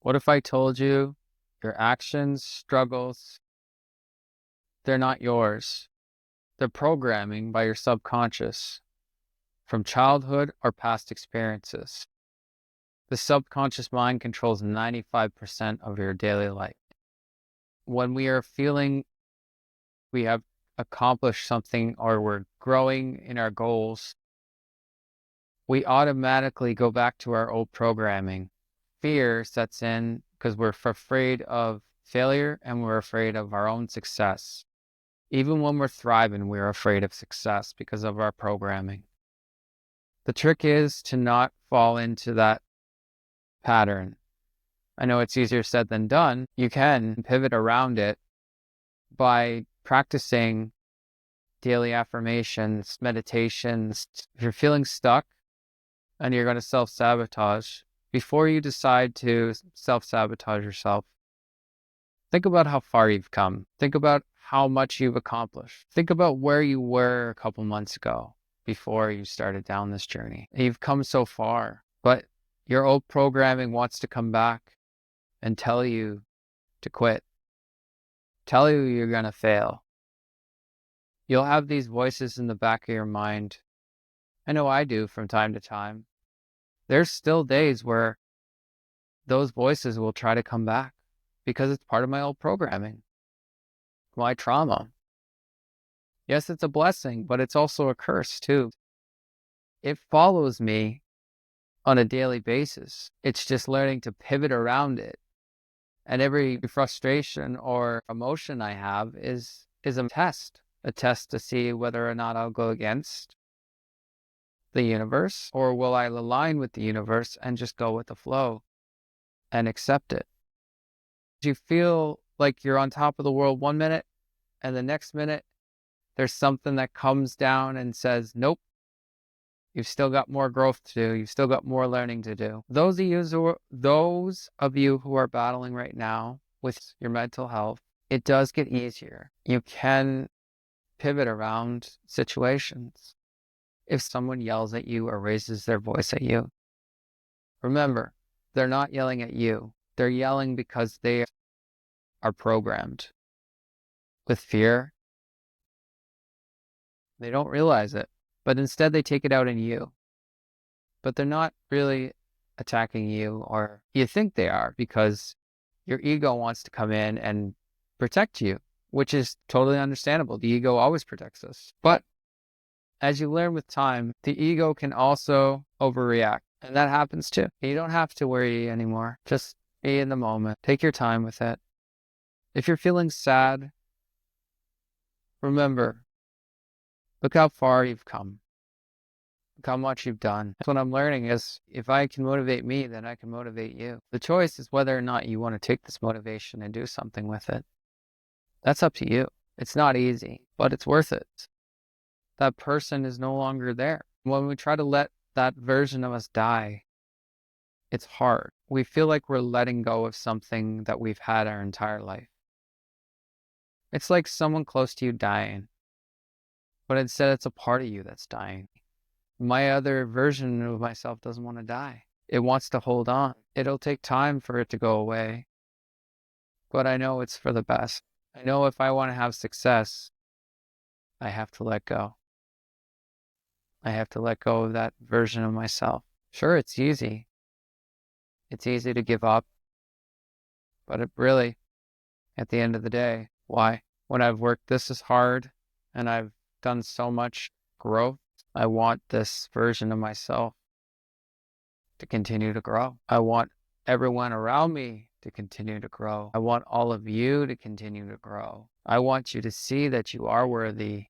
What if I told you your actions, struggles, they're not yours? They're programming by your subconscious from childhood or past experiences. The subconscious mind controls 95% of your daily life. When we are feeling we have accomplished something or we're growing in our goals, we automatically go back to our old programming. Fear sets in because we're afraid of failure and we're afraid of our own success. Even when we're thriving, we're afraid of success because of our programming. The trick is to not fall into that pattern. I know it's easier said than done. You can pivot around it by practicing daily affirmations, meditations. If you're feeling stuck and you're going to self-sabotage, before you decide to self-sabotage yourself, think about how far you've come. Think about how much you've accomplished. Think about where you were a couple months ago before you started down this journey. You've come so far, but your old programming wants to come back and tell you to quit, tell you you're going to fail. You'll have these voices in the back of your mind. I know I do from time to time. There's still days where those voices will try to come back because it's part of my old programming, my trauma. Yes, it's a blessing, but it's also a curse too. It follows me on a daily basis. It's just learning to pivot around it. And every frustration or emotion I have is a test to see whether or not I'll go against the universe or will I align with the universe and just go with the flow and accept it. You feel like you're on top of the world one minute and the next minute there's something that comes down and says, nope, you've still got more growth to do. You've still got more learning to do. Those of you who are battling right now with your mental health, it does get easier. You can pivot around situations. If someone yells at you or raises their voice at you, remember, they're not yelling at you. They're yelling because they are programmed with fear. They don't realize it, but instead they take it out on you. But they're not really attacking you, or you think they are because your ego wants to come in and protect you, which is totally understandable. The ego always protects us. But as you learn with time, the ego can also overreact, and that happens too. You don't have to worry anymore. Just be in the moment. Take your time with it. If you're feeling sad, remember, look how far you've come. Look how much you've done. That's what I'm learning is if I can motivate me, then I can motivate you. The choice is whether or not you want to take this motivation and do something with it. That's up to you. It's not easy, but it's worth it. That person is no longer there. When we try to let that version of us die, it's hard. We feel like we're letting go of something that we've had our entire life. It's like someone close to you dying, but instead it's a part of you that's dying. My other version of myself doesn't want to die. It wants to hold on. It'll take time for it to go away, but I know it's for the best. I know if I want to have success, I have to let go. I have to let go of that version of myself. Sure, it's easy. It's easy to give up, but it really, at the end of the day, why? When I've worked this as hard and I've done so much growth, I want this version of myself to continue to grow. I want everyone around me to continue to grow. I want all of you to continue to grow. I want you to see that you are worthy.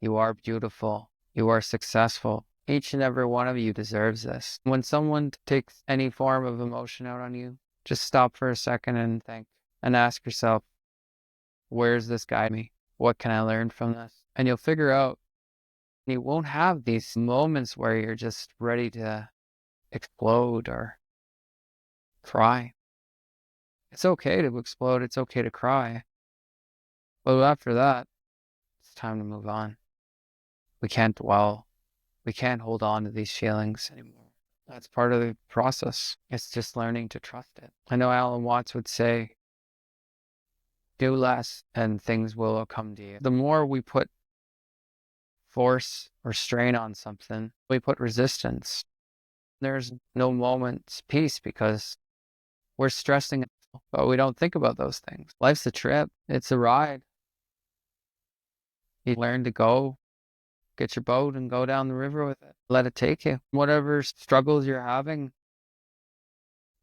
You are beautiful. You are successful. Each and every one of you deserves this. When someone takes any form of emotion out on you, just stop for a second and think and ask yourself, where's this guide me? What can I learn from this? And you'll figure out you won't have these moments where you're just ready to explode or cry. It's okay to explode. It's okay to cry. But after that, it's time to move on. We can't dwell. We can't hold on to these feelings anymore. That's part of the process. It's just learning to trust it. I know Alan Watts would say, do less and things will come to you. The more we put force or strain on something, we put resistance. There's no moment's peace because we're stressing, but we don't think about those things. Life's a trip. It's a ride. You learn to go, get your boat and go down the river with it. Let it take you. Whatever struggles you're having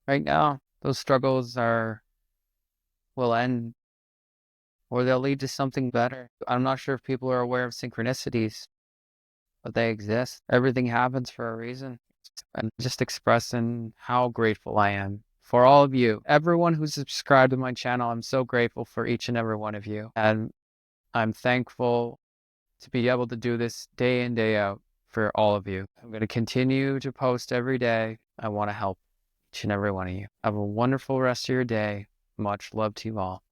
right now, those struggles will end or they'll lead to something better. I'm not sure if people are aware of synchronicities, but they exist. Everything happens for a reason. And just expressing how grateful I am for all of you. Everyone who's subscribed to my channel, I'm so grateful for each and every one of you. And I'm thankful to be able to do this day in, day out for all of you. I'm going to continue to post every day. I want to help each and every one of you. Have a wonderful rest of your day. Much love to you all.